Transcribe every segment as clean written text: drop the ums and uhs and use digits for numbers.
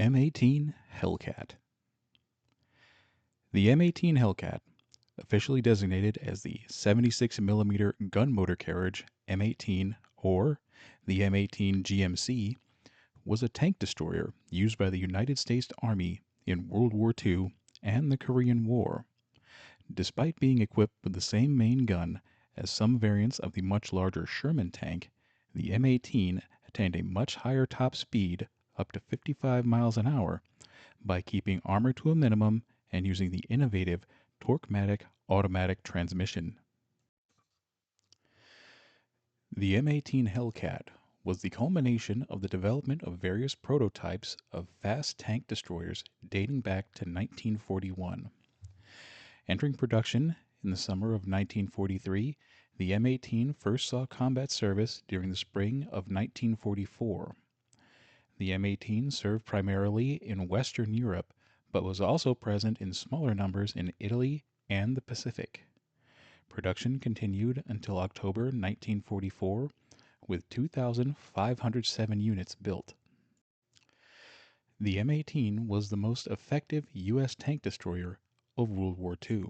M18 Hellcat. The M18 Hellcat, officially designated as the 76mm gun motor carriage M18 or the M18 GMC, was a tank destroyer used by the United States Army in World War II and the Korean War. Despite being equipped with the same main gun as some variants of the much larger Sherman tank, the M18 attained a much higher top speed, up to 55 miles an hour, by keeping armor to a minimum and using the innovative Torquematic automatic transmission. The M18 Hellcat was the culmination of the development of various prototypes of fast tank destroyers dating back to 1941. Entering production in the summer of 1943, the M18 first saw combat service during the spring of 1944. The M18 served primarily in Western Europe, but was also present in smaller numbers in Italy and the Pacific. Production continued until October 1944, with 2,507 units built. The M18 was the most effective U.S. tank destroyer of World War II.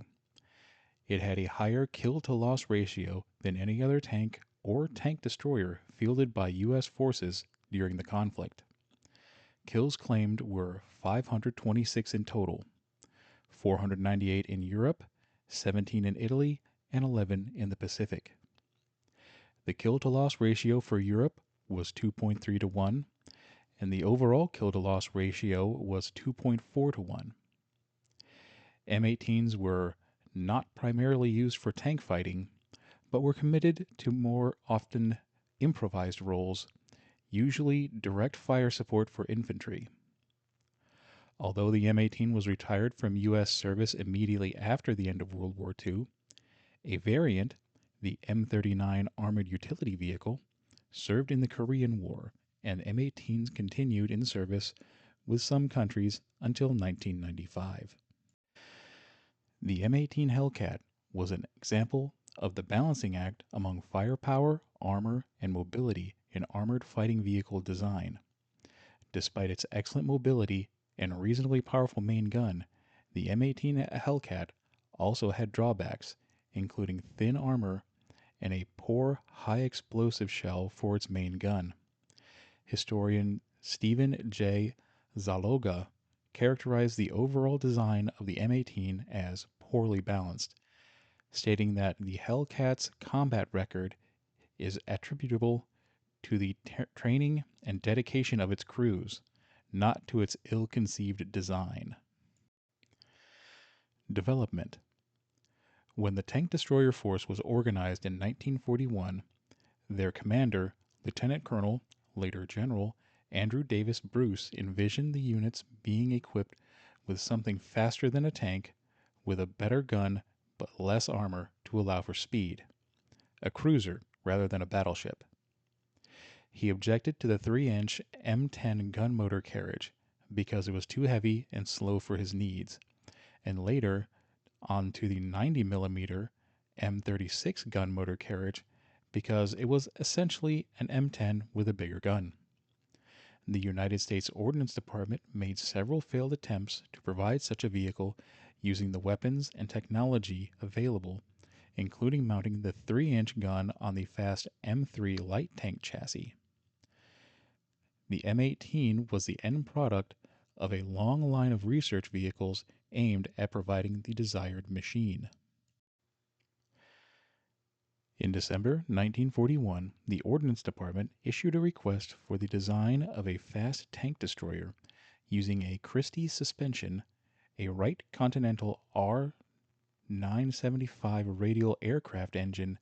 It had a higher kill-to-loss ratio than any other tank or tank destroyer fielded by U.S. forces during the conflict. Kills claimed were 526 in total, 498 in Europe, 17 in Italy, and 11 in the Pacific. The kill-to-loss ratio for Europe was 2.3 to 1, and the overall kill-to-loss ratio was 2.4 to 1. M18s were not primarily used for tank fighting, but were committed to more often improvised roles, usually direct fire support for infantry. Although the M18 was retired from U.S. service immediately after the end of World War II, a variant, the M39 Armored Utility Vehicle, served in the Korean War, and M18s continued in service with some countries until 1995. The M18 Hellcat was an example of the balancing act among firepower, armor, and mobility in armored fighting vehicle design. Despite its excellent mobility and reasonably powerful main gun, the M18 Hellcat also had drawbacks, including thin armor and a poor high explosive shell for its main gun. Historian Stephen J. Zaloga characterized the overall design of the M18 as poorly balanced, stating that the Hellcat's combat record is attributable to the training and dedication of its crews, not to its ill-conceived design. Development. When the tank destroyer force was organized in 1941, their commander, Lieutenant Colonel, later General, Andrew Davis Bruce envisioned the units being equipped with something faster than a tank, with a better gun but less armor to allow for speed, a cruiser rather than a battleship. He objected to the 3-inch M10 gun motor carriage because it was too heavy and slow for his needs, and later on to the 90mm M36 gun motor carriage because it was essentially an M10 with a bigger gun. The United States Ordnance Department made several failed attempts to provide such a vehicle using the weapons and technology available, including mounting the 3-inch gun on the fast M3 light tank chassis. The M18 was the end product of a long line of research vehicles aimed at providing the desired machine. In December 1941, the Ordnance Department issued a request for the design of a fast tank destroyer using a Christie suspension, a Wright Continental R-975 radial aircraft engine,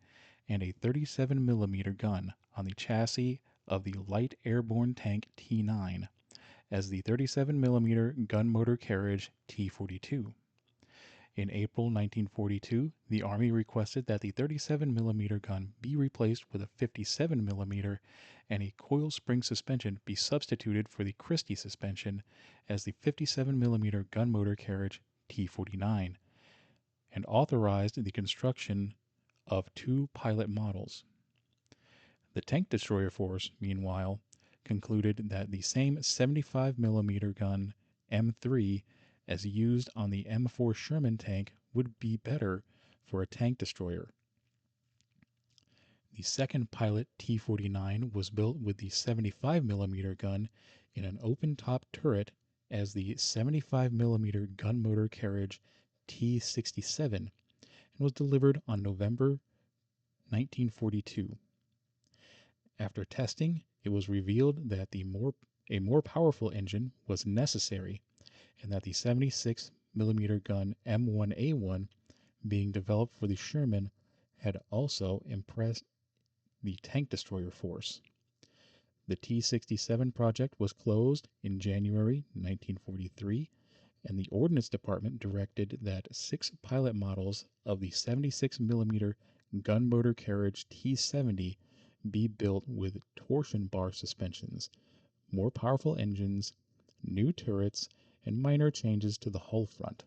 and a 37mm gun on the chassis of the light airborne tank T-9 as the 37mm gun motor carriage T-42. In April 1942, the Army requested that the 37mm gun be replaced with a 57mm and a coil spring suspension be substituted for the Christie suspension as the 57mm gun motor carriage T-49, and authorized the construction of 2 pilot models. The tank destroyer force, meanwhile, concluded that the same 75mm gun M3 as used on the M4 Sherman tank would be better for a tank destroyer. The second pilot T-49 was built with the 75mm gun in an open-top turret as the 75mm gun motor carriage T-67 and was delivered on November 1942. After testing, it was revealed that a more powerful engine was necessary and that the 76mm gun M1A1 being developed for the Sherman had also impressed the tank destroyer force. The T-67 project was closed in January 1943, and the Ordnance Department directed that 6 pilot models of the 76mm gun motor carriage T-70 be built with torsion bar suspensions, more powerful engines, new turrets, and minor changes to the hull front.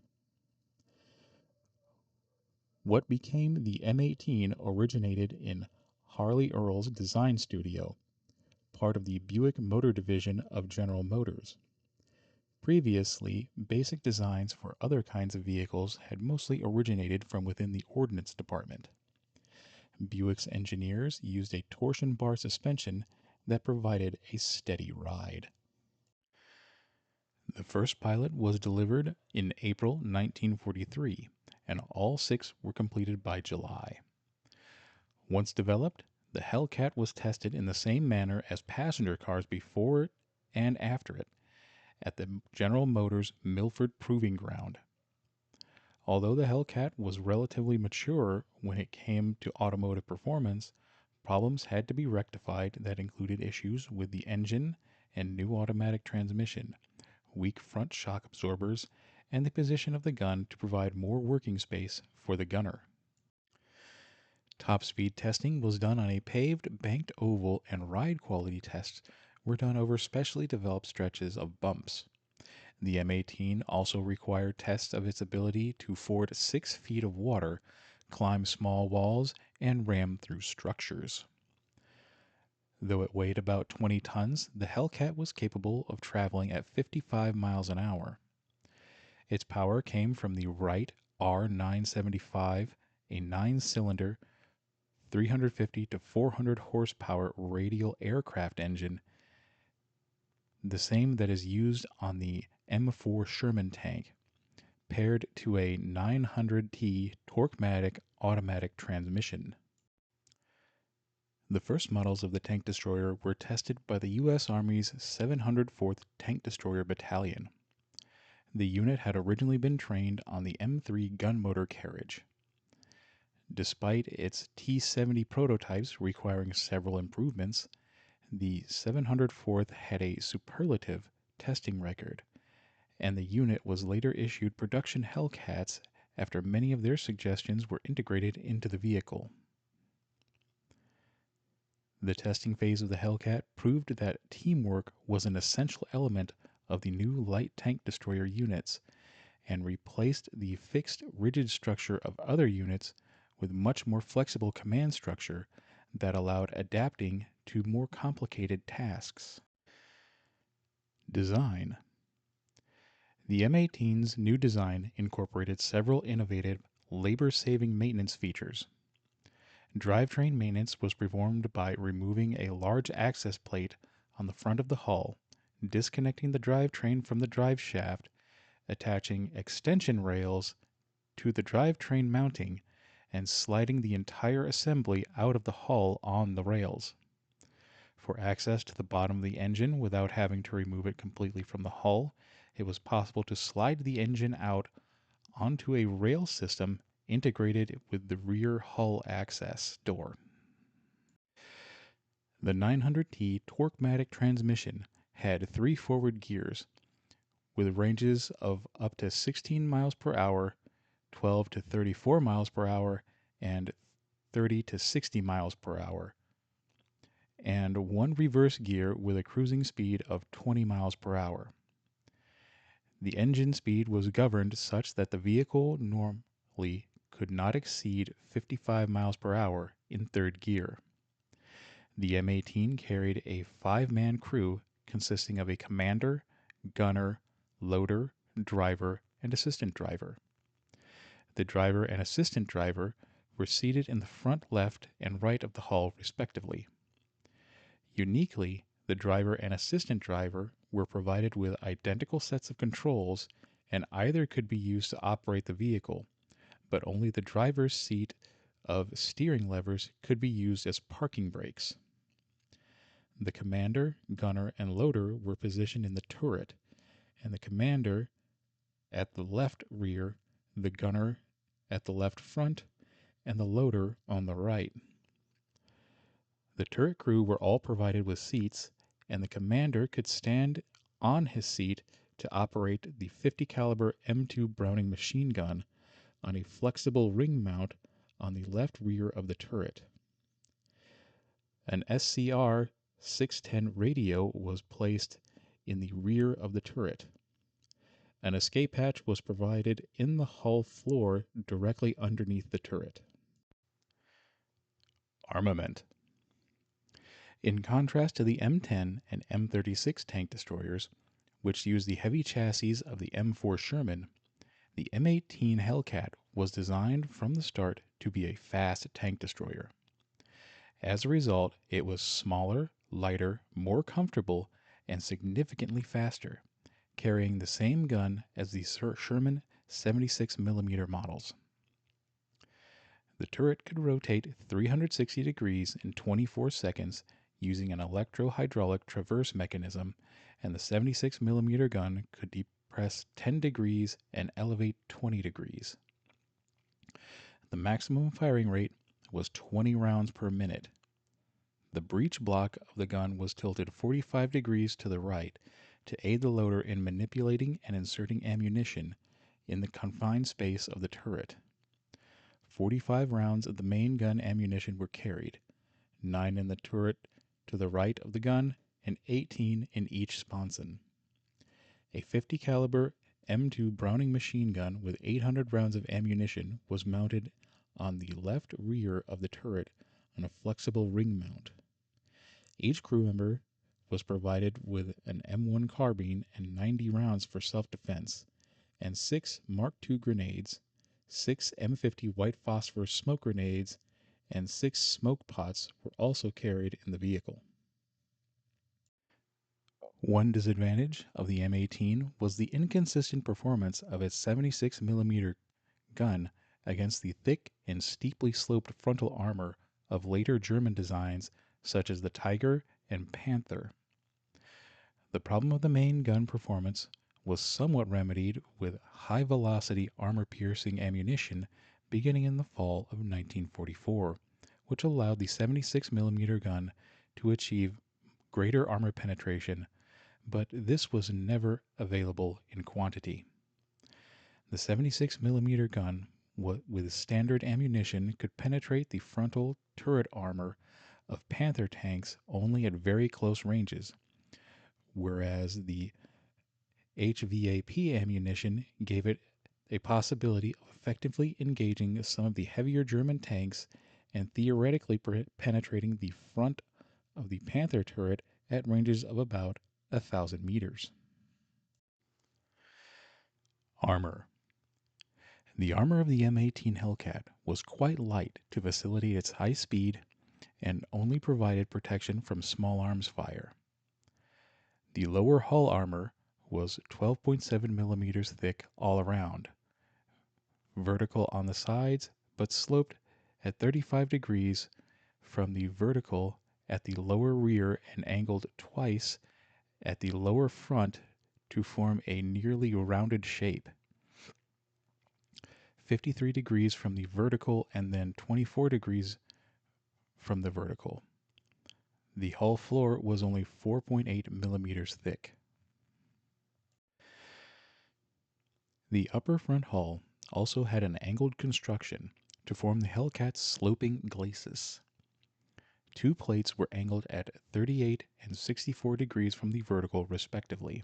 What became the M18 originated in Harley Earl's design studio, part of the Buick Motor Division of General Motors. Previously, basic designs for other kinds of vehicles had mostly originated from within the Ordnance Department. Buick's engineers used a torsion bar suspension that provided a steady ride. The first pilot was delivered in April 1943, and all 6 were completed by July. Once developed, the Hellcat was tested in the same manner as passenger cars before it and after it, at the General Motors Milford Proving Ground. Although the Hellcat was relatively mature when it came to automotive performance, problems had to be rectified that included issues with the engine and new automatic transmission, weak front shock absorbers, and the position of the gun to provide more working space for the gunner. Top speed testing was done on a paved, banked oval, and ride quality tests were done over specially developed stretches of bumps. The M18 also required tests of its ability to ford 6 feet of water, climb small walls, and ram through structures. Though it weighed about 20 tons, the Hellcat was capable of traveling at 55 miles an hour. Its power came from the Wright R975, a 9-cylinder, 350 to 400 horsepower radial aircraft engine, the same that is used on the M4 Sherman tank, paired to a 900T Torquematic automatic transmission. The first models of the tank destroyer were tested by the U.S. Army's 704th Tank Destroyer Battalion. The unit had originally been trained on the M3 gun motor carriage. Despite its T-70 prototypes requiring several improvements, the 704th had a superlative testing record, and the unit was later issued production Hellcats after many of their suggestions were integrated into the vehicle. The testing phase of the Hellcat proved that teamwork was an essential element of the new light tank destroyer units, and replaced the fixed, rigid structure of other units with much more flexible command structure that allowed adapting to more complicated tasks. Design. The M18's new design incorporated several innovative, labor-saving maintenance features. Drivetrain maintenance was performed by removing a large access plate on the front of the hull, disconnecting the drivetrain from the drive shaft, attaching extension rails to the drivetrain mounting, and sliding the entire assembly out of the hull on the rails. For access to the bottom of the engine without having to remove it completely from the hull, it was possible to slide the engine out onto a rail system integrated with the rear hull access door. The 900T Torquematic transmission had 3 forward gears, with ranges of up to 16 miles per hour, 12 to 34 miles per hour, and 30 to 60 miles per hour, and 1 reverse gear with a cruising speed of 20 miles per hour. The engine speed was governed such that the vehicle normally could not exceed 55 miles per hour in third gear. The M18 carried a 5-man crew consisting of a commander, gunner, loader, driver, and assistant driver. The driver and assistant driver were seated in the front left and right of the hull respectively. Uniquely, the driver and assistant driver were provided with identical sets of controls, and either could be used to operate the vehicle, but only the driver's seat of steering levers could be used as parking brakes. The commander, gunner, and loader were positioned in the turret, and the commander at the left rear, the gunner at the left front, and the loader on the right. The turret crew were all provided with seats, and the commander could stand on his seat to operate the 50 caliber M2 Browning machine gun on a flexible ring mount on the left rear of the turret. An SCR 610 radio was placed in the rear of the turret. An escape hatch was provided in the hull floor directly underneath the turret. Armament. In contrast to the M10 and M36 tank destroyers, which used the heavy chassis of the M4 Sherman, the M18 Hellcat was designed from the start to be a fast tank destroyer. As a result, it was smaller, lighter, more comfortable, and significantly faster, carrying the same gun as the Sherman 76mm models. The turret could rotate 360 degrees in 24 seconds using an electro-hydraulic traverse mechanism, and the 76mm gun could depress 10 degrees and elevate 20 degrees. The maximum firing rate was 20 rounds per minute. The breech block of the gun was tilted 45 degrees to the right to aid the loader in manipulating and inserting ammunition in the confined space of the turret. 45 rounds of the main gun ammunition were carried, 9 in the turret to the right of the gun and 18 in each sponson. A 50 caliber M2 Browning machine gun with 800 rounds of ammunition was mounted on the left rear of the turret on a flexible ring mount. Each crew member was provided with an M1 carbine and 90 rounds for self-defense, and 6 Mark II grenades, 6 M50 white phosphorus smoke grenades, and 6 smoke pots were also carried in the vehicle. One disadvantage of the M18 was the inconsistent performance of its 76mm gun against the thick and steeply sloped frontal armor of later German designs such as the Tiger and Panther. The problem of the main gun performance was somewhat remedied with high-velocity armor-piercing ammunition beginning in the fall of 1944, which allowed the 76mm gun to achieve greater armor penetration, but this was never available in quantity. The 76mm gun with standard ammunition could penetrate the frontal turret armor of Panther tanks only at very close ranges, whereas the HVAP ammunition gave it a possibility of effectively engaging some of the heavier German tanks and theoretically penetrating the front of the Panther turret at ranges of about 1,000 meters. Armor. The armor of the M18 Hellcat was quite light to facilitate its high speed and only provided protection from small arms fire. The lower hull armor was 12.7 millimeters thick all around, vertical on the sides, but sloped at 35 degrees from the vertical at the lower rear and angled twice at the lower front to form a nearly rounded shape. 53 degrees from the vertical and then 24 degrees from the vertical. The hull floor was only 4.8 millimeters thick. The upper front hull also had an angled construction to form the Hellcat's sloping glacis. 2 plates were angled at 38 and 64 degrees from the vertical respectively.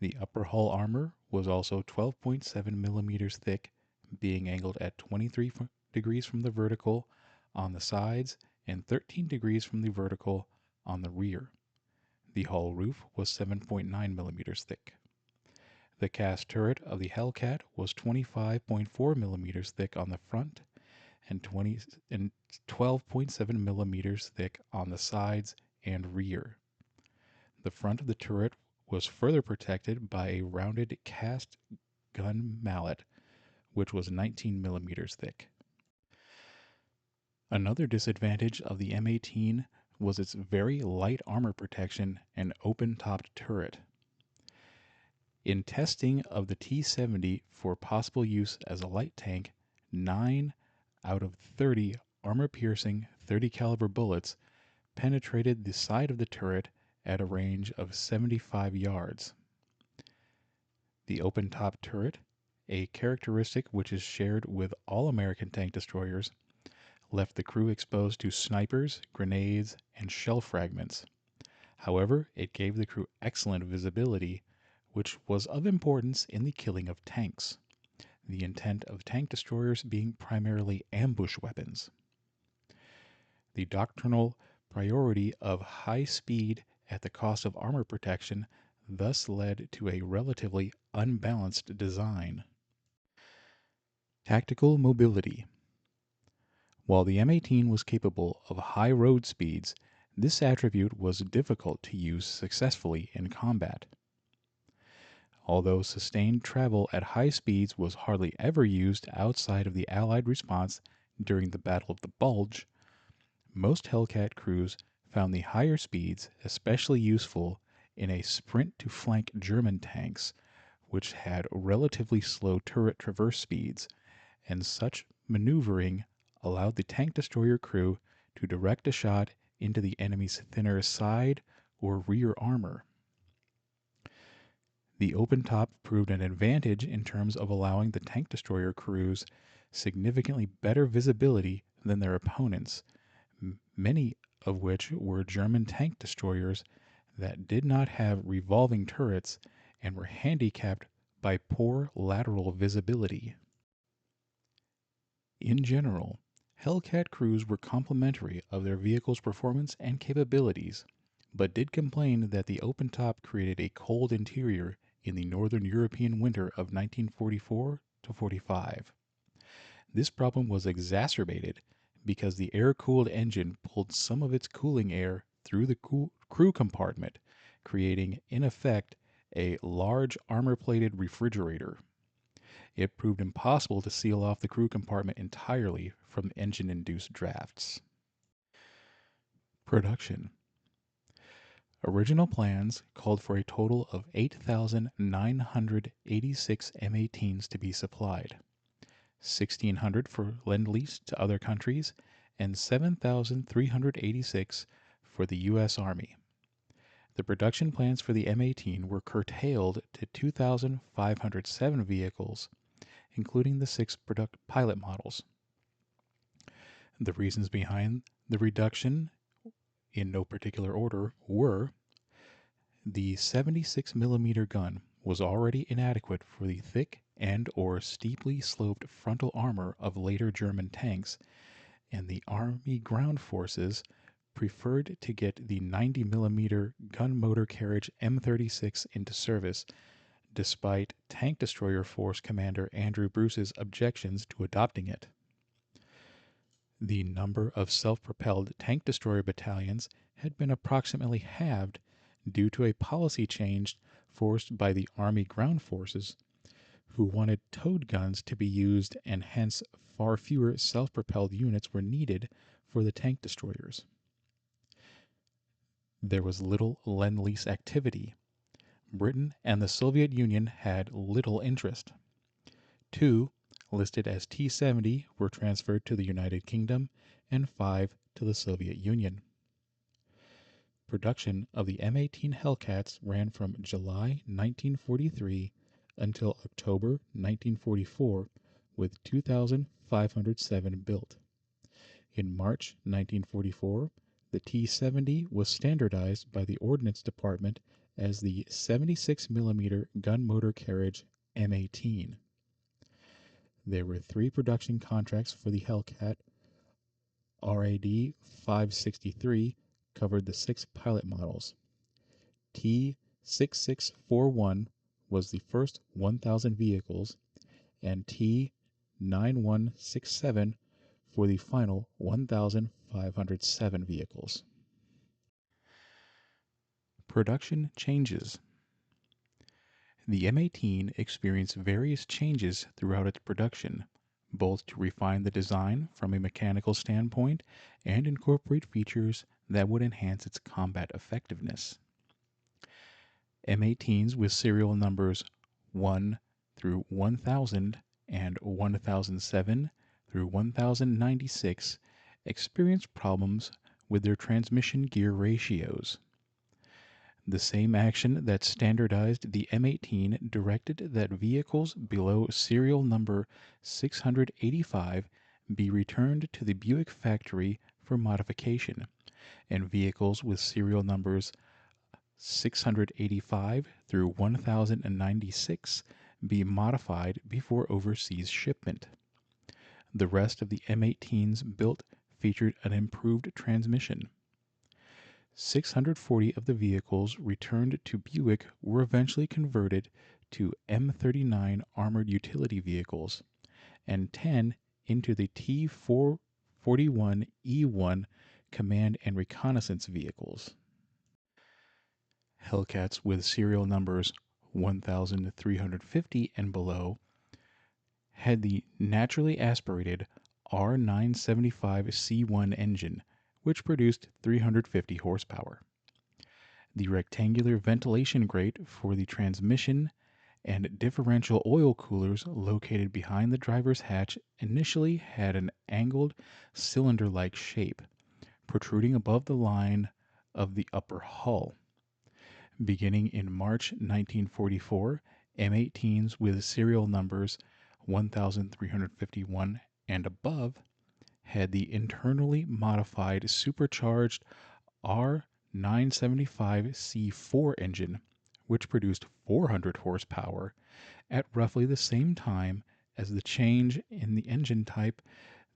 The upper hull armor was also 12.7 millimeters thick, being angled at 23 degrees from the vertical on the sides and 13 degrees from the vertical on the rear. The hull roof was 7.9 millimeters thick. The cast turret of the Hellcat was 25.4 millimeters thick on the front and 12.7 millimeters thick on the sides and rear. The front of the turret was further protected by a rounded cast gun mallet, which was 19 millimeters thick. Another disadvantage of the M18 was its very light armor protection and open-topped turret. In testing of the T-70 for possible use as a light tank, 9 out of 30 armor-piercing 30 caliber bullets penetrated the side of the turret at a range of 75 yards. The open-top turret, a characteristic which is shared with all American tank destroyers, left the crew exposed to snipers, grenades, and shell fragments. However, it gave the crew excellent visibility, which was of importance in the killing of tanks, the intent of tank destroyers being primarily ambush weapons. The doctrinal priority of high speed at the cost of armor protection thus led to a relatively unbalanced design. Tactical mobility. While the M18 was capable of high road speeds, this attribute was difficult to use successfully in combat. Although sustained travel at high speeds was hardly ever used outside of the Allied response during the Battle of the Bulge, most Hellcat crews found the higher speeds especially useful in a sprint to flank German tanks, which had relatively slow turret traverse speeds, and such maneuvering allowed the tank destroyer crew to direct a shot into the enemy's thinner side or rear armor. The open top proved an advantage in terms of allowing the tank destroyer crews significantly better visibility than their opponents, many of which were German tank destroyers that did not have revolving turrets and were handicapped by poor lateral visibility. In general, Hellcat crews were complimentary of their vehicle's performance and capabilities, but did complain that the open top created a cold interior in the northern European winter of 1944-45. This problem was exacerbated because the air-cooled engine pulled some of its cooling air through the crew compartment, creating, in effect, a large armor-plated refrigerator. It proved impossible to seal off the crew compartment entirely from engine-induced drafts. Production. Original plans called for a total of 8,986 M18s to be supplied, 1,600 for Lend-Lease to other countries, and 7,386 for the U.S. Army. The production plans for the M18 were curtailed to 2,507 vehicles, including the 6 pilot models. The reasons behind the reduction, in no particular order, were: the 76mm gun was already inadequate for the thick and or steeply sloped frontal armor of later German tanks, and the Army ground forces preferred to get the 90mm gun motor carriage M36 into service, despite Tank Destroyer Force Commander Andrew Bruce's objections to adopting it. The number of self-propelled tank destroyer battalions had been approximately halved due to a policy change forced by the Army ground forces, who wanted towed guns to be used, and hence far fewer self-propelled units were needed for the tank destroyers. There was little Lend-Lease activity. Britain and the Soviet Union had little interest. 2, listed as T-70, were transferred to the United Kingdom, and 5 to the Soviet Union. Production of the M18 Hellcats ran from July 1943 until October 1944, with 2,507 built. In March 1944, the T-70 was standardized by the Ordnance Department as the 76mm gun motor carriage M18. There were 3 production contracts for the Hellcat, RAD 563 covered the 6 pilot models. T6641 was the first 1,000 vehicles, and T9167 for the final 1,507 vehicles. Production changes. The M18 experienced various changes throughout its production, both to refine the design from a mechanical standpoint and incorporate features that would enhance its combat effectiveness. M18s with serial numbers 1 through 1000 and 1007 through 1096 experienced problems with their transmission gear ratios. The same action that standardized the M18 directed that vehicles below serial number 685 be returned to the Buick factory for modification, and vehicles with serial numbers 685 through 1096 be modified before overseas shipment. The rest of the M18s built featured an improved transmission. 640 of the vehicles returned to Buick were eventually converted to M39 armored utility vehicles, and 10 into the T441E1 command and reconnaissance vehicles. Hellcats with serial numbers 1350 and below had the naturally aspirated R975C1 engine, which produced 350 horsepower. The rectangular ventilation grate for the transmission and differential oil coolers located behind the driver's hatch initially had an angled cylinder-like shape, protruding above the line of the upper hull. Beginning in March 1944, M18s with serial numbers 1351 and above had the internally modified supercharged R975C4 engine, which produced 400 horsepower at roughly the same time as the change in the engine type.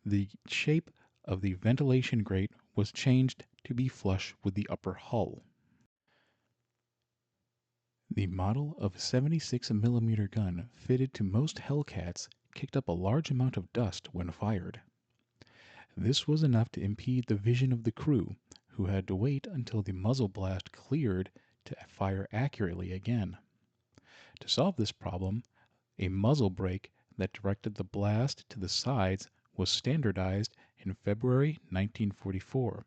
The shape of the ventilation grate was changed to be flush with the upper hull. The model of 76mm gun fitted to most Hellcats kicked up a large amount of dust when fired. This was enough to impede the vision of the crew, who had to wait until the muzzle blast cleared to fire accurately again. To solve this problem, a muzzle brake that directed the blast to the sides was standardized in February 1944,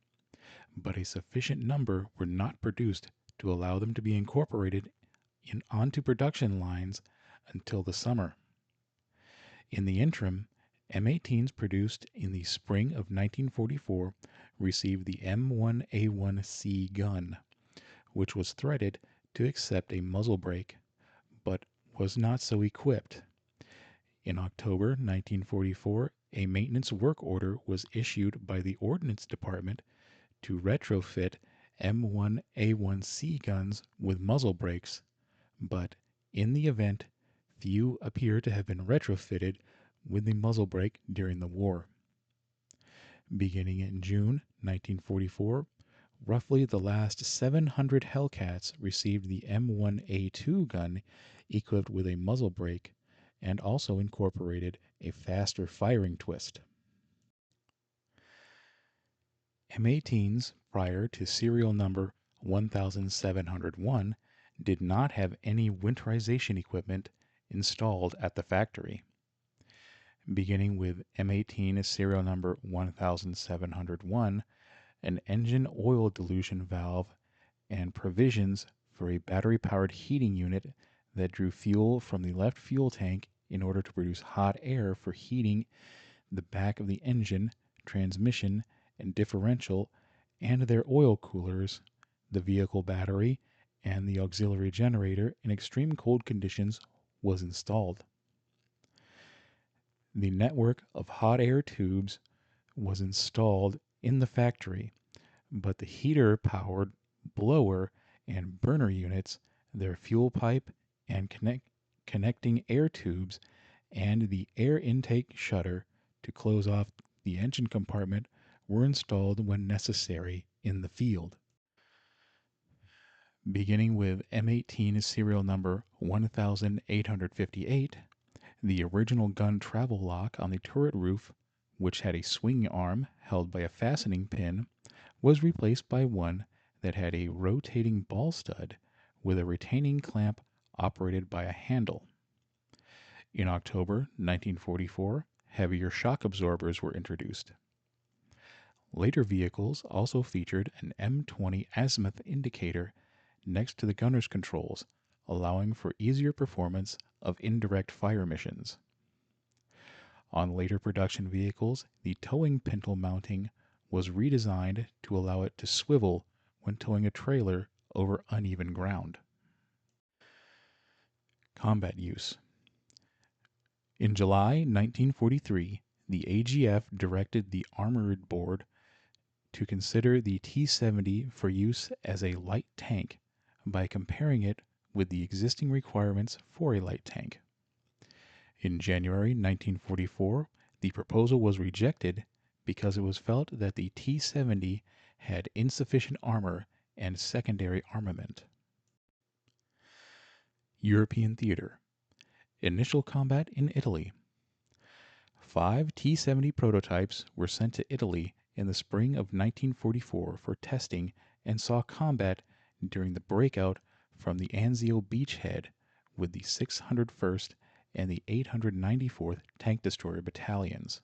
but a sufficient number were not produced to allow them to be incorporated onto production lines until the summer. In the interim, M18s produced in the spring of 1944 received the M1A1C gun, which was threaded to accept a muzzle brake, but was not so equipped. In October 1944, a maintenance work order was issued by the Ordnance Department to retrofit M1A1C guns with muzzle brakes, but in the event, few appear to have been retrofitted with the muzzle brake during the war. Beginning in June 1944, roughly the last 700 Hellcats received the M1A2 gun equipped with a muzzle brake and also incorporated a faster firing twist. M18s prior to serial number 1701 did not have any winterization equipment installed at the factory. Beginning with M18 serial number 1701, an engine oil dilution valve and provisions for a battery-powered heating unit that drew fuel from the left fuel tank in order to produce hot air for heating the back of the engine, transmission, and differential, and their oil coolers, the vehicle battery, and the auxiliary generator in extreme cold conditions was installed. The network of hot air tubes was installed in the factory, but the heater-powered blower and burner units, their fuel pipe and connecting air tubes, and the air intake shutter to close off the engine compartment were installed when necessary in the field. Beginning with M18 serial number 1858, the original gun travel lock on the turret roof, which had a swinging arm held by a fastening pin, was replaced by one that had a rotating ball stud with a retaining clamp operated by a handle. In October 1944, heavier shock absorbers were introduced. Later vehicles also featured an M20 azimuth indicator next to the gunner's controls, allowing for easier performance of indirect fire missions. On later production vehicles, the towing pintle mounting was redesigned to allow it to swivel when towing a trailer over uneven ground. Combat use. In July 1943, the AGF directed the Armored Board to consider the T-70 for use as a light tank by comparing it with the existing requirements for a light tank. In January 1944, the proposal was rejected because it was felt that the T-70 had insufficient armor and secondary armament. European theater. Initial combat in Italy. 5 T-70 prototypes were sent to Italy in the spring of 1944 for testing and saw combat during the breakout from the Anzio beachhead with the 601st and the 894th Tank Destroyer Battalions.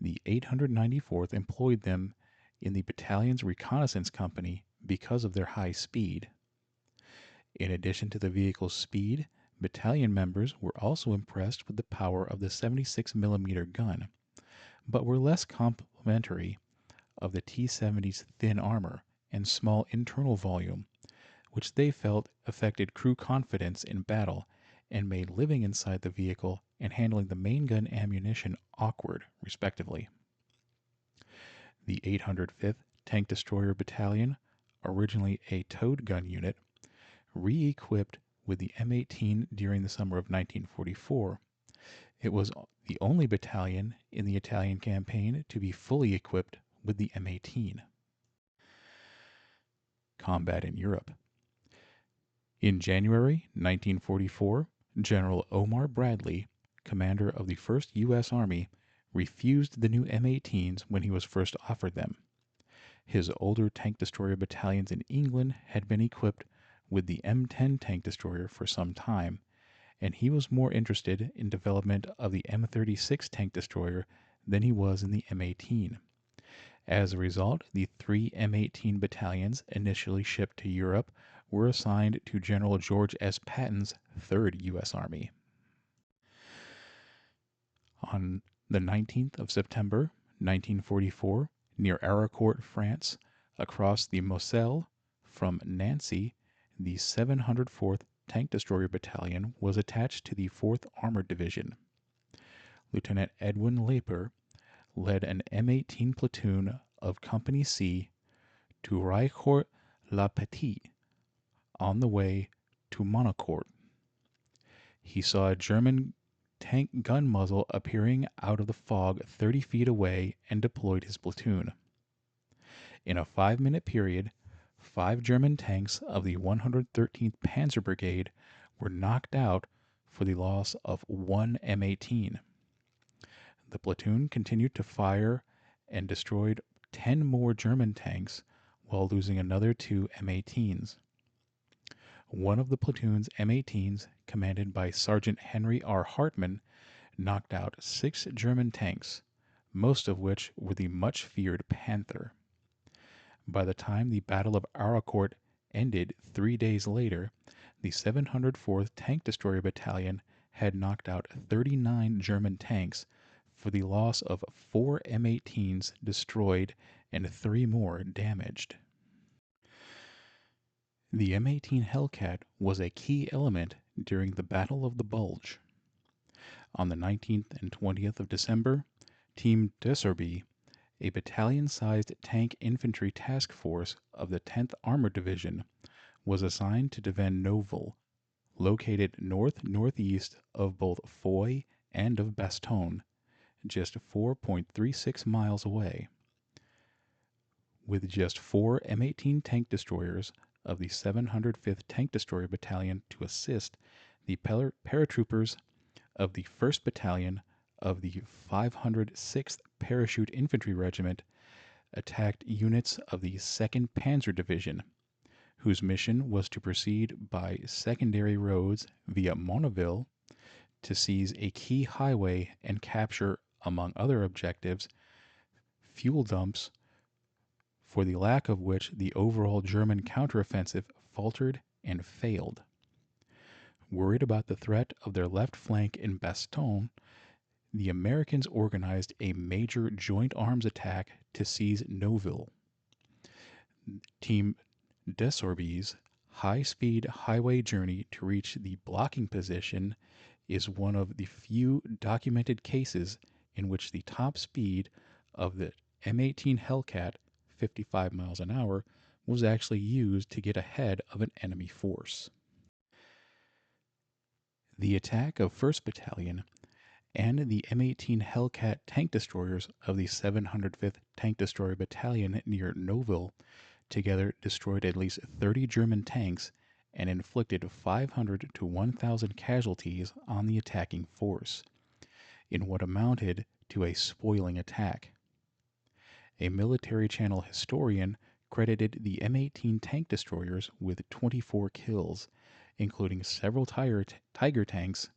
The 894th employed them in the battalion's reconnaissance company because of their high speed. In addition to the vehicle's speed, battalion members were also impressed with the power of the 76mm gun, but were less complimentary of the T-70's thin armor and small internal volume, which they felt affected crew confidence in battle and made living inside the vehicle and handling the main gun ammunition awkward, respectively. The 805th Tank Destroyer Battalion, originally a towed gun unit, re-equipped with the M18 during the summer of 1944. It was the only battalion in the Italian campaign to be fully equipped with the M18. Combat in Europe. In January 1944, General Omar Bradley, commander of the 1st U.S. Army, refused the new M18s when he was first offered them. His older tank destroyer battalions in England had been equipped with the M10 tank destroyer for some time, and he was more interested in development of the M36 tank destroyer than he was in the M18. As a result, the 3 M18 battalions initially shipped to Europe were assigned to General George S. Patton's 3rd U.S. Army. On the 19th of September, 1944, near Aricourt, France, across the Moselle from Nancy, the 704th Tank Destroyer Battalion was attached to the 4th Armored Division. Lieutenant Edwin Laper led an M18 platoon of Company C to Ricourt-la-Petite on the way to Monacourt. He saw a German tank gun muzzle appearing out of the fog 30 feet away and deployed his platoon. In a 5-minute period, 5 German tanks of the 113th Panzer Brigade were knocked out for the loss of 1 M18. The platoon continued to fire and destroyed 10 more German tanks while losing another 2 M18s. One of the platoon's M18s, commanded by Sergeant Henry R. Hartman, knocked out 6 German tanks, most of which were the much-feared Panther. By the time the Battle of Aricourt ended 3 days later, the 704th Tank Destroyer Battalion had knocked out 39 German tanks for the loss of 4 M18s destroyed and 3 more damaged. The M18 Hellcat was a key element during the Battle of the Bulge. On the 19th and 20th of December, Team Deserby, a battalion-sized tank infantry task force of the 10th Armored Division, was assigned to defend Novel, located north-northeast of both Foy and of Bastogne, just 4.36 miles away. With just 4 M18 tank destroyers of the 705th Tank Destroyer Battalion to assist, the paratroopers of the 1st Battalion of the 506th Parachute Infantry Regiment attacked units of the 2nd Panzer Division, whose mission was to proceed by secondary roads via Monneville to seize a key highway and capture, among other objectives, fuel dumps, for the lack of which the overall German counteroffensive faltered and failed. Worried about the threat of their left flank in Bastogne, the Americans organized a major joint arms attack to seize Nouville. Team Desorbes' high-speed highway journey to reach the blocking position is one of the few documented cases in which the top speed of the M18 Hellcat, 55 miles an hour, was actually used to get ahead of an enemy force. The attack of 1st Battalion and the M18 Hellcat tank destroyers of the 705th Tank Destroyer Battalion near Nouville together destroyed at least 30 German tanks and inflicted 500 to 1,000 casualties on the attacking force, in what amounted to a spoiling attack. A military channel historian credited the M18 tank destroyers with 24 kills, including several Tiger tanks,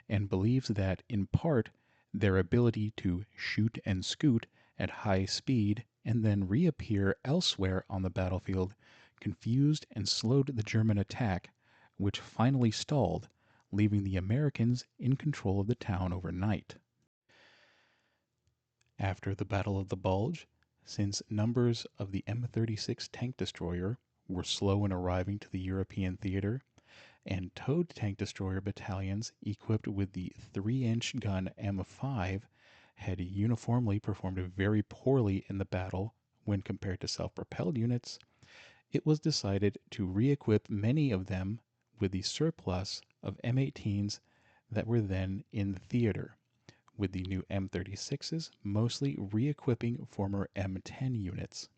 and believes that, in part, their ability to shoot and scoot at high speed and then reappear elsewhere on the battlefield confused and slowed the German attack, which finally stalled, leaving the Americans in control of the town overnight. After the Battle of the Bulge, since numbers of the M36 tank destroyer were slow in arriving to the European theater, and towed tank destroyer battalions equipped with the 3-inch gun M5 had uniformly performed very poorly in the battle when compared to self-propelled units, it was decided to re-equip many of them with the surplus of M18s that were then in the theater, with the new M36s mostly re-equipping former M10 units.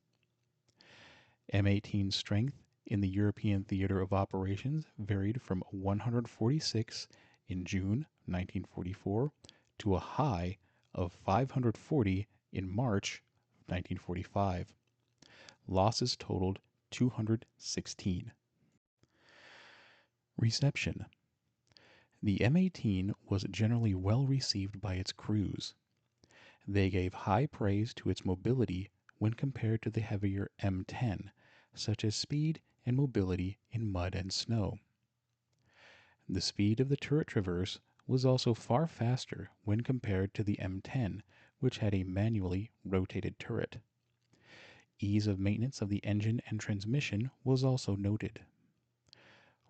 M18 strength in the European theater of operations varied from 146 in June 1944 to a high of 540 in March 1945. Losses totaled 216. Reception. The M18 was generally well received by its crews. They gave high praise to its mobility when compared to the heavier M10, such as speed and mobility in mud and snow. The speed of the turret traverse was also far faster when compared to the M10, which had a manually rotated turret. Ease of maintenance of the engine and transmission was also noted.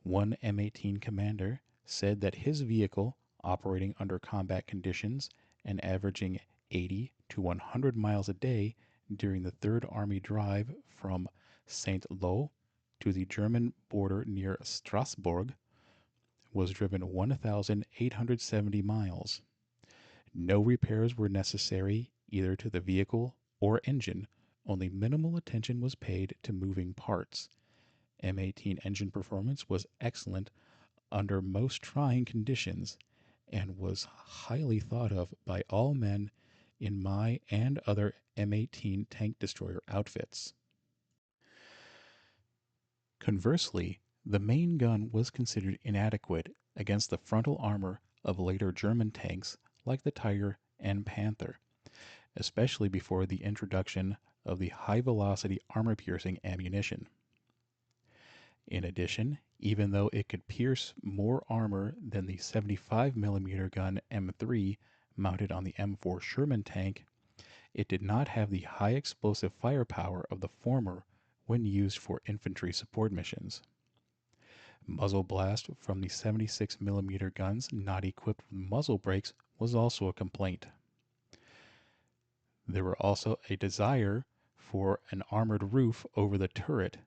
One M18 commander said that his vehicle, operating under combat conditions and averaging 80 to 100 miles a day during the Third Army drive from Saint-Lô to the German border near Strasbourg, was driven 1,870 miles. No repairs were necessary either to the vehicle or engine, only minimal attention was paid to moving parts. M18 engine performance was excellent under most trying conditions and was highly thought of by all men in my and other M18 tank destroyer outfits. Conversely, the main gun was considered inadequate against the frontal armor of later German tanks like the Tiger and Panther, especially before the introduction of the high-velocity armor-piercing ammunition. In addition, even though it could pierce more armor than the 75mm gun M3 mounted on the M4 Sherman tank, it did not have the high explosive firepower of the former when used for infantry support missions. Muzzle blast from the 76mm guns not equipped with muzzle brakes was also a complaint. There were also a desire for an armored roof over the turret,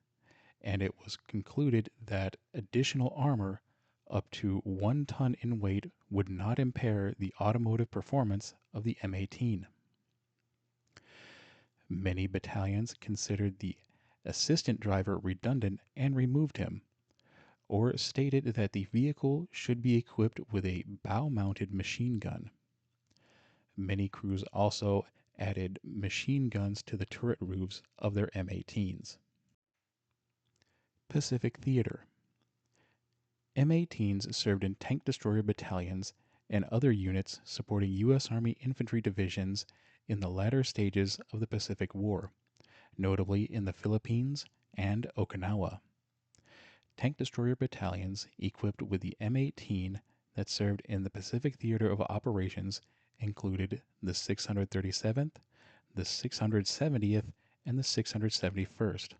and it was concluded that additional armor up to 1 ton in weight would not impair the automotive performance of the M18. Many battalions considered the assistant driver redundant and removed him, or stated that the vehicle should be equipped with a bow-mounted machine gun. Many crews also added machine guns to the turret roofs of their M18s. Pacific Theater. M18s served in tank destroyer battalions and other units supporting U.S. Army infantry divisions in the latter stages of the Pacific War, notably in the Philippines and Okinawa. Tank destroyer battalions equipped with the M18 that served in the Pacific Theater of Operations included the 637th, the 670th, and the 671st,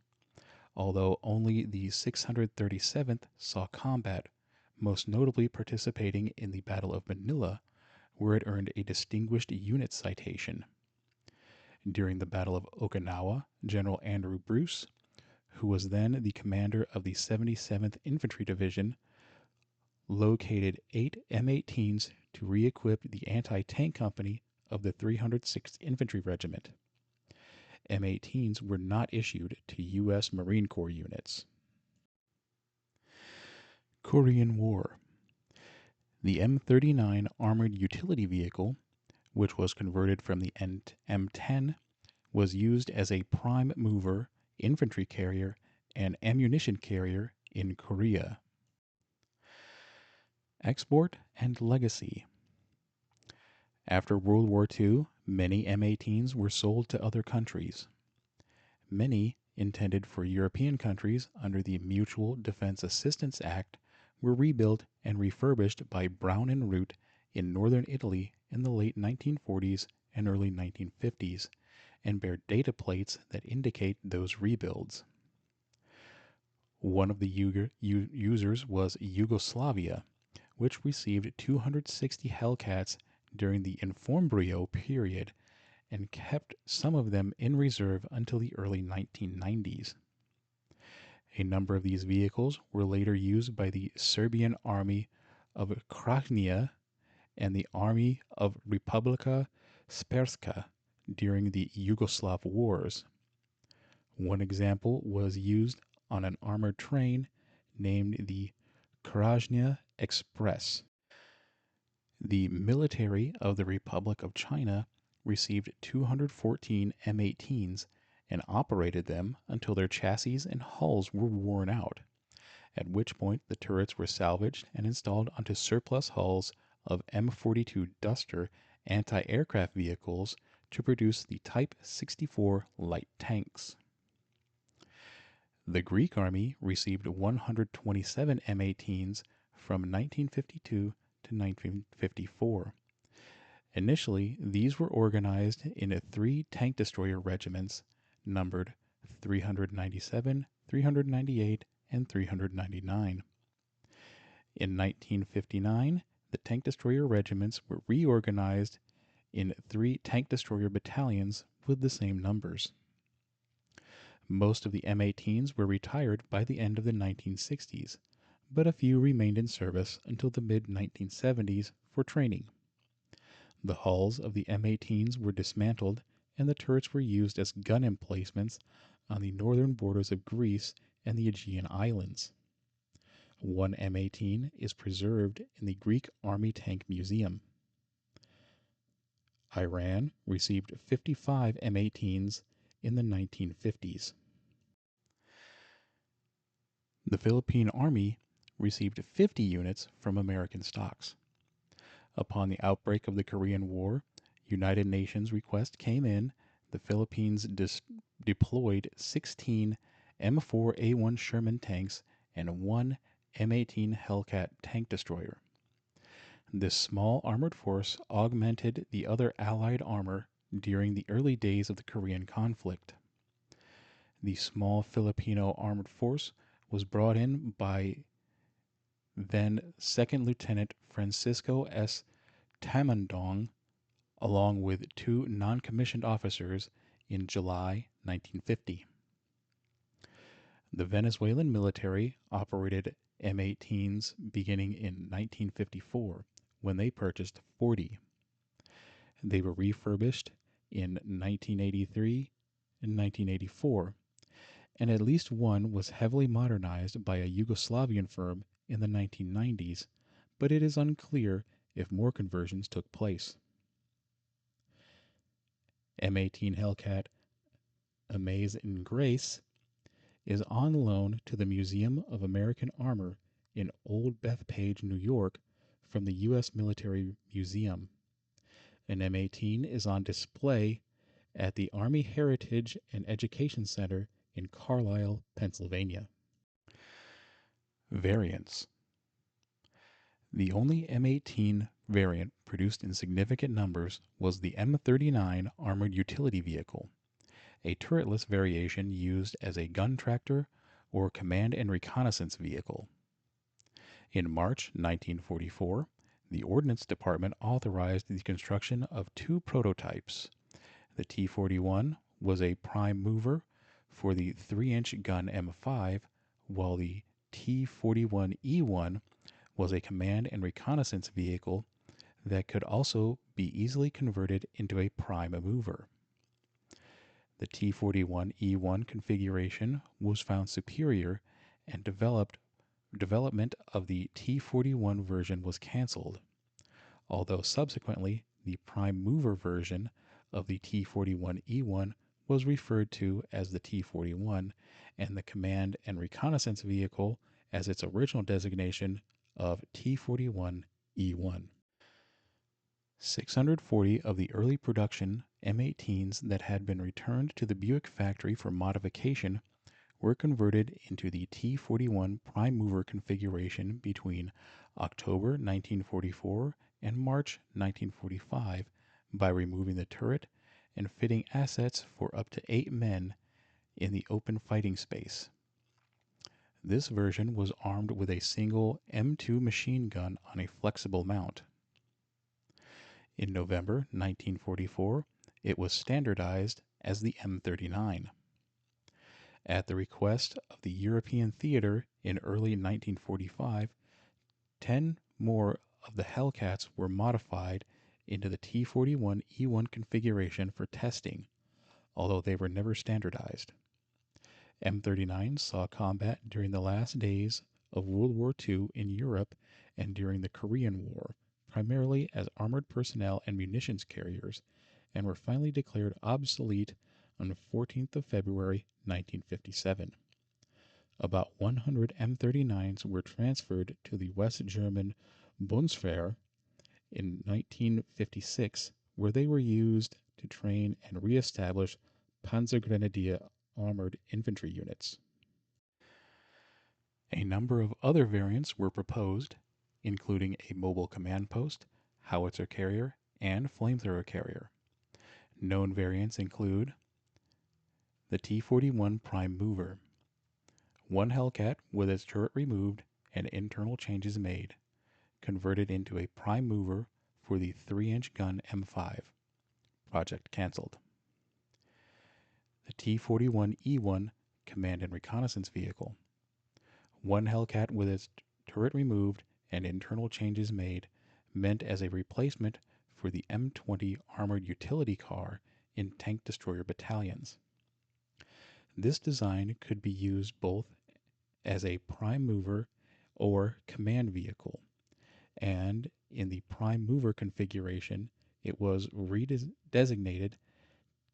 although only the 637th saw combat, most notably participating in the Battle of Manila, where it earned a Distinguished Unit Citation. During the Battle of Okinawa, General Andrew Bruce, who was then the commander of the 77th Infantry Division, located 8 M18s to re-equip the anti-tank company of the 306th Infantry Regiment. M18s were not issued to U.S. Marine Corps units. Korean War. The M39 armored utility vehicle, which was converted from the M10, was used as a prime mover, infantry carrier, and ammunition carrier in Korea. Export and legacy. After World War II, many M18s were sold to other countries. Many, intended for European countries under the Mutual Defense Assistance Act, were rebuilt and refurbished by Brown and Root in northern Italy in the late 1940s and early 1950s, and bear data plates that indicate those rebuilds. One of the users was Yugoslavia, which received 260 Hellcats during the Informbrio period and kept some of them in reserve until the early 1990s. A number of these vehicles were later used by the Serbian Army of Krajina and the Army of Republika Srpska during the Yugoslav Wars. One example was used on an armored train named the Krajina Express. The military of the Republic of China received 214 M18s and operated them until their chassis and hulls were worn out, at which point the turrets were salvaged and installed onto surplus hulls of M42 Duster anti-aircraft vehicles to produce the Type 64 light tanks. The Greek army received 127 M18s from 1952 to 1954. Initially, these were organized in 3 tank destroyer regiments numbered 397, 398, and 399. In 1959, the tank destroyer regiments were reorganized in 3 tank destroyer battalions with the same numbers. Most of the M18s were retired by the end of the 1960s, but a few remained in service until the mid-1970s for training. The hulls of the M18s were dismantled and the turrets were used as gun emplacements on the northern borders of Greece and the Aegean Islands. One M18 is preserved in the Greek Army Tank Museum. Iran received 55 M18s in the 1950s. The Philippine Army received 50 units from American stocks. Upon the outbreak of the Korean War, United Nations request came in. The Philippines deployed 16 M4A1 Sherman tanks and 1 M18 Hellcat tank destroyer. This small armored force augmented the other Allied armor during the early days of the Korean conflict. The small Filipino armored force was brought in by then Second Lieutenant Francisco S. Tamandong, along with 2 non-commissioned officers in July 1950. The Venezuelan military operated M18s beginning in 1954 when they purchased 40. They were refurbished in 1983 and 1984, and at least one was heavily modernized by a Yugoslavian firm in the 1990s, but it is unclear if more conversions took place. M18 Hellcat Amaze and Grace is on loan to the Museum of American Armor in Old Bethpage, New York, from the U.S. Military Museum. An M18 is on display at the Army Heritage and Education Center in Carlisle, Pennsylvania. Variants. The only M18 variant produced in significant numbers was the M39 Armored Utility Vehicle, a turretless variation used as a gun tractor or command and reconnaissance vehicle. In March 1944, the Ordnance Department authorized the construction of two prototypes. The T-41 was a prime mover for the 3-inch gun M5, while the T-41E1 was a command and reconnaissance vehicle that could also be easily converted into a prime mover. The T-41E1 configuration was found superior, and development of the T-41 version was canceled, although subsequently the prime mover version of the T-41E1 was referred to as the T-41, and the command and reconnaissance vehicle as its original designation of T-41E1. 640 of the early production M18s that had been returned to the Buick factory for modification were converted into the T-41 prime mover configuration between October 1944 and March 1945 by removing the turret and fitting assets for up to 8 men in the open fighting space. This version was armed with a single M2 machine gun on a flexible mount. In November 1944, it was standardized as the M39. At the request of the European theater in early 1945, 10 more of the Hellcats were modified into the T-41E1 configuration for testing, although they were never standardized. M39 saw combat during the last days of World War II in Europe and during the Korean War, primarily as armored personnel and munitions carriers, and were finally declared obsolete on the 14th of February 1957. About 100 M39s were transferred to the West German Bundeswehr in 1956, where they were used to train and re-establish Panzergrenadier armored infantry units. A number of other variants were proposed, including a mobile command post, howitzer carrier, and flamethrower carrier. Known variants include the T-41 prime mover, one Hellcat with its turret removed and internal changes made, converted into a prime mover for the 3-inch gun M5. Project cancelled. The T-41E1 command and reconnaissance vehicle, one Hellcat with its turret removed and internal changes made, meant as a replacement for the M20 armored utility car in tank destroyer battalions. This design could be used both as a prime mover or command vehicle, and in the prime mover configuration it was redesignated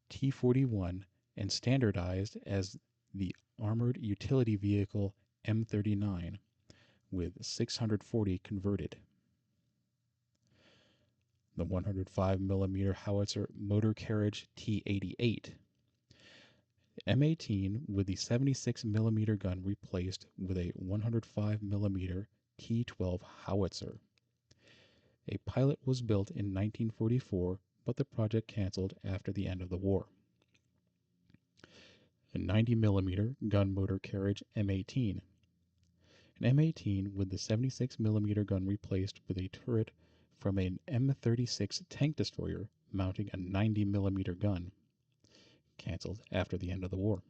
T-41 and standardized as the armored utility vehicle M39, with 640 converted. The 105mm howitzer motor carriage T-88. M18 with the 76mm gun replaced with a 105mm T-12 howitzer. A pilot was built in 1944, but the project canceled after the end of the war. A 90mm gun motor carriage M18. An M18 with the 76mm gun replaced with a turret from an M36 tank destroyer mounting a 90mm gun. Cancelled after the end of the war.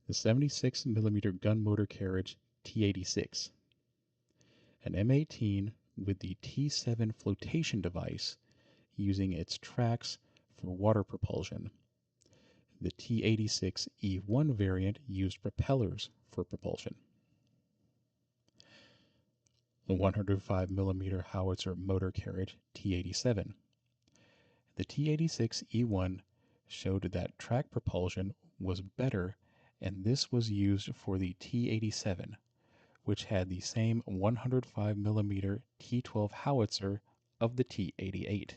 The 76mm gun motor carriage T-86. An M18 with the T-7 flotation device using its tracks for water propulsion. The T-86E1 variant used propellers for propulsion. The 105mm howitzer motor carriage T-87. The T-86E1 showed that track propulsion was better, and this was used for the T-87, which had the same 105mm T-12 howitzer of the T-88.